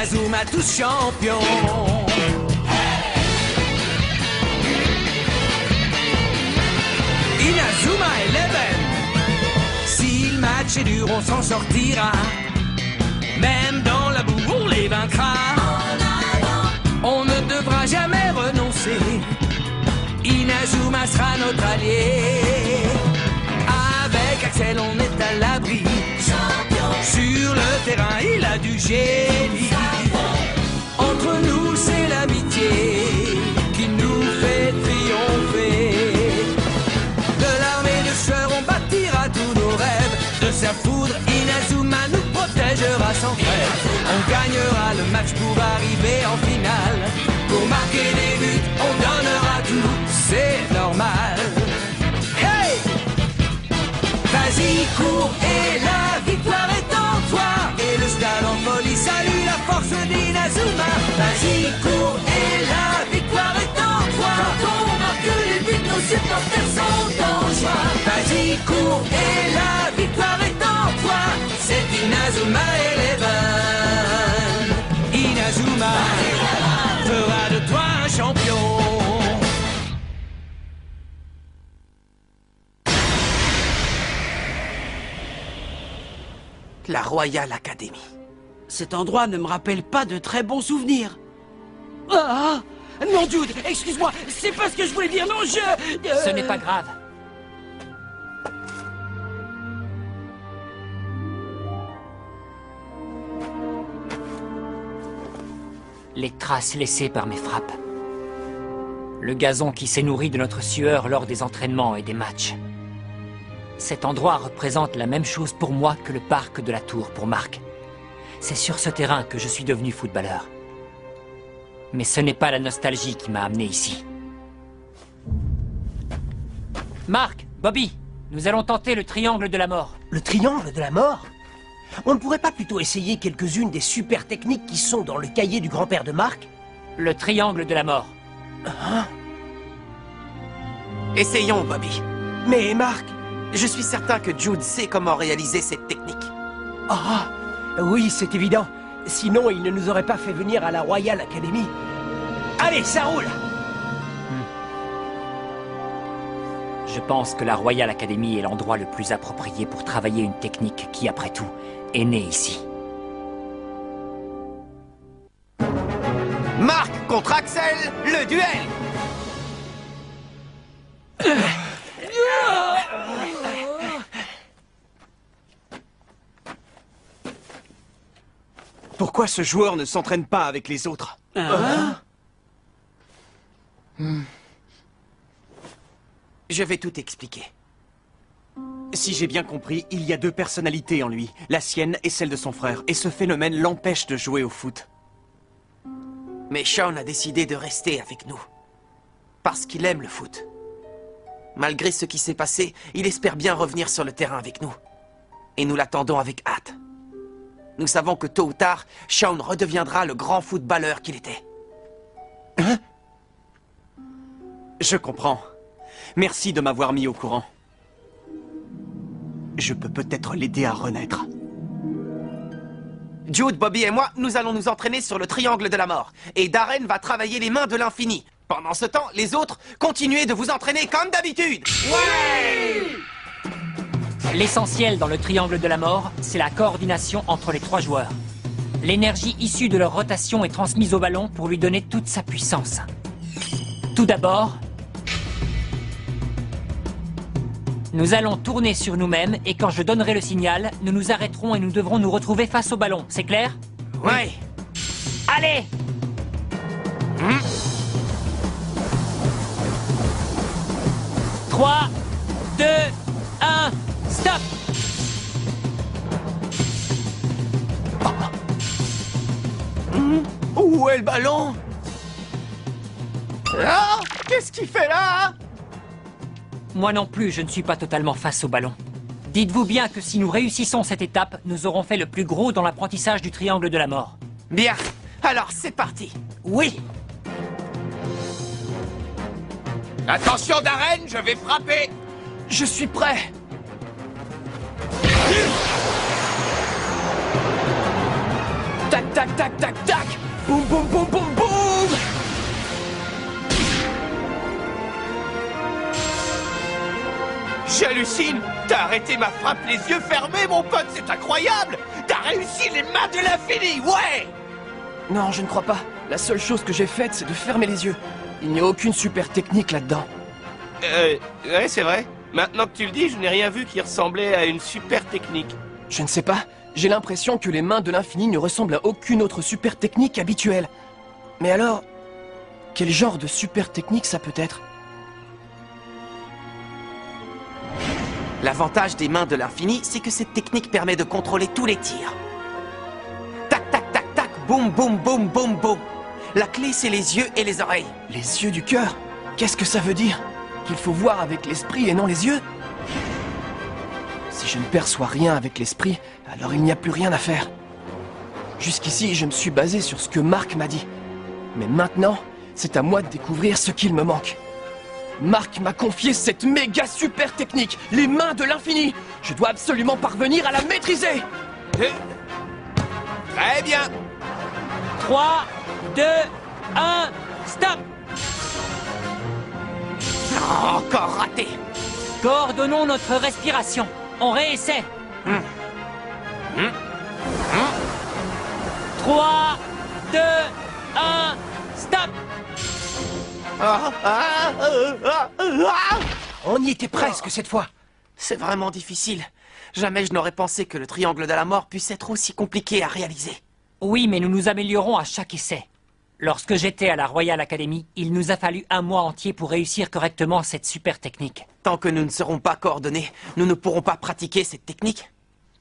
Inazuma tous champions. Inazuma Eleven. Si le match est dur, on s'en sortira. Même dans la boue, on les vaincra. On ne devra jamais renoncer. Inazuma sera notre allié. Avec Axel, on est à l'abri. Sur le terrain, il a du génie. Entre nous, c'est l'amitié qui nous fait triompher. De l'armée de tueurs, on bâtira tous nos rêves. De sa foudre, Inazuma nous protégera sans trêve. On gagnera le match pour arriver en finale. Pour marquer des buts, on donnera tout, c'est normal. Hey! Vas-y, cours et la victoire est en toi. Et le stade en folie salue la force d'Inazuma. Vas-y, cours et la victoire est en toi. Quand on marque les buts, nos supporters sont en joie. Vas-y, cours et la victoire est en toi. C'est Inazuma Eleven. Inazuma fera de toi un champion. La Royal Academy. Cet endroit ne me rappelle pas de très bons souvenirs. Ah! Non, Jude, excuse-moi, c'est pas ce que je voulais dire, non, Ce n'est pas grave. Les traces laissées par mes frappes. Le gazon qui s'est nourri de notre sueur lors des entraînements et des matchs. Cet endroit représente la même chose pour moi que le parc de la Tour pour Marc. C'est sur ce terrain que je suis devenu footballeur. Mais ce n'est pas la nostalgie qui m'a amené ici. Marc, Bobby, nous allons tenter le triangle de la mort. Le triangle de la mort? On ne pourrait pas plutôt essayer quelques-unes des super techniques qui sont dans le cahier du grand-père de Marc? Le triangle de la mort. Hein? Essayons, Bobby. Mais Marc... Je suis certain que Jude sait comment réaliser cette technique. Ah, oui, c'est évident. Sinon, il ne nous aurait pas fait venir à la Royal Academy. Allez, ça roule! Je pense que la Royal Academy est l'endroit le plus approprié pour travailler une technique qui, après tout, est née ici. Marc contre Axel, le duel! Pourquoi ce joueur ne s'entraîne pas avec les autres? Je vais tout expliquer. Si j'ai bien compris, il y a deux personnalités en lui, la sienne et celle de son frère, et ce phénomène l'empêche de jouer au foot. Mais Shaun a décidé de rester avec nous. Parce qu'il aime le foot. Malgré ce qui s'est passé, il espère bien revenir sur le terrain avec nous. Et nous l'attendons avec hâte. Nous savons que tôt ou tard, Shaun redeviendra le grand footballeur qu'il était. Hein? Je comprends. Merci de m'avoir mis au courant. Je peux peut-être l'aider à renaître. Jude, Bobby et moi, nous allons nous entraîner sur le triangle de la mort. Et Darren va travailler les mains de l'infini. Pendant ce temps, les autres, continuez de vous entraîner comme d'habitude. Ouais! L'essentiel dans le triangle de la mort, c'est la coordination entre les trois joueurs. L'énergie issue de leur rotation est transmise au ballon pour lui donner toute sa puissance. Tout d'abord, nous allons tourner sur nous-mêmes et quand je donnerai le signal, nous nous arrêterons et nous devrons nous retrouver face au ballon. C'est clair? Ouais. Allez! 3, 2, 1, stop! Où est le ballon? Ah! Qu'est-ce qu'il fait là? Moi non plus, je ne suis pas totalement face au ballon. Dites-vous bien que si nous réussissons cette étape, nous aurons fait le plus gros dans l'apprentissage du triangle de la mort. Bien, alors c'est parti. Oui! Attention Darren, je vais frapper. Je suis prêt. Tac, tac, tac, tac, tac. Boum, boum, boum, boum, boum. J'hallucine! T'as arrêté ma frappe les yeux fermés, mon pote, c'est incroyable! T'as réussi les mains de l'infini, ouais! Non, je ne crois pas. La seule chose que j'ai faite, c'est de fermer les yeux. Il n'y a aucune super technique là-dedans. Ouais, c'est vrai. Maintenant que tu le dis, je n'ai rien vu qui ressemblait à une super technique. Je ne sais pas. J'ai l'impression que les mains de l'infini ne ressemblent à aucune autre super technique habituelle. Mais alors, quel genre de super technique ça peut être? L'avantage des mains de l'infini, c'est que cette technique permet de contrôler tous les tirs. Tac, tac, tac, tac, boum, boum, boum, boum, boum. La clé, c'est les yeux et les oreilles. Les yeux du cœur? Qu'est-ce que ça veut dire? Qu'il faut voir avec l'esprit et non les yeux? Si je ne perçois rien avec l'esprit, alors il n'y a plus rien à faire. Jusqu'ici, je me suis basé sur ce que Marc m'a dit. Mais maintenant, c'est à moi de découvrir ce qu'il me manque. Marc m'a confié cette méga super technique, les mains de l'infini. Je dois absolument parvenir à la maîtriser. Très bien! 3, 2, 1, stop! Oh, encore raté. Coordonnons notre respiration. On réessaie. 3, 2, 1, stop! On y était presque cette fois. C'est vraiment difficile. Jamais je n'aurais pensé que le triangle de la mort puisse être aussi compliqué à réaliser. Oui, mais nous nous améliorons à chaque essai. Lorsque j'étais à la Royal Academy, il nous a fallu un mois entier pour réussir correctement cette super technique. Tant que nous ne serons pas coordonnés, nous ne pourrons pas pratiquer cette technique.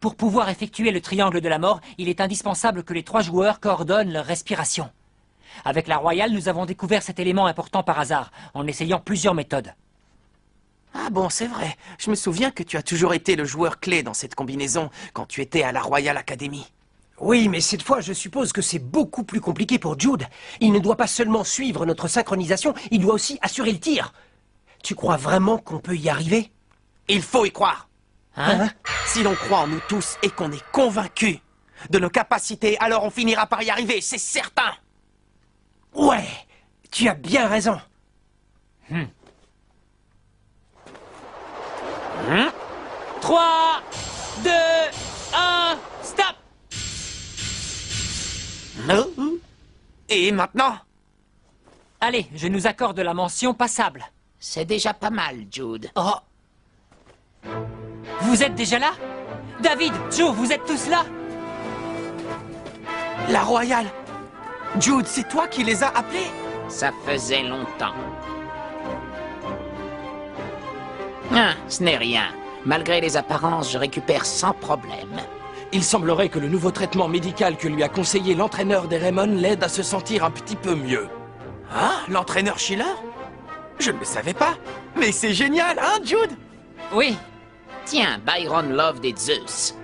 Pour pouvoir effectuer le triangle de la mort, il est indispensable que les 3 joueurs coordonnent leur respiration. Avec la Royale, nous avons découvert cet élément important par hasard, en essayant plusieurs méthodes. Ah bon, c'est vrai. Je me souviens que tu as toujours été le joueur clé dans cette combinaison quand tu étais à la Royal Academy. Oui, mais cette fois, je suppose que c'est beaucoup plus compliqué pour Jude. Il ne doit pas seulement suivre notre synchronisation, il doit aussi assurer le tir. Tu crois vraiment qu'on peut y arriver? Il faut y croire. Hein? Si l'on croit en nous tous et qu'on est convaincu de nos capacités, alors on finira par y arriver, c'est certain. Ouais, tu as bien raison. 3, 2, 1, stop! Et maintenant? Allez, je nous accorde la mention passable. C'est déjà pas mal, Jude. Oh, Vous êtes déjà là? David, Joe, vous êtes tous là? la Royale. Jude, c'est toi qui les as appelés? Ça faisait longtemps. Ah, ce n'est rien. Malgré les apparences, je récupère sans problème. Il semblerait que le nouveau traitement médical que lui a conseillé l'entraîneur des Raymond l'aide à se sentir un petit peu mieux. Hein? L'entraîneur Schiller? Je ne le savais pas. Mais c'est génial, hein, Jude? Oui. Tiens, Byron Love des Zeus.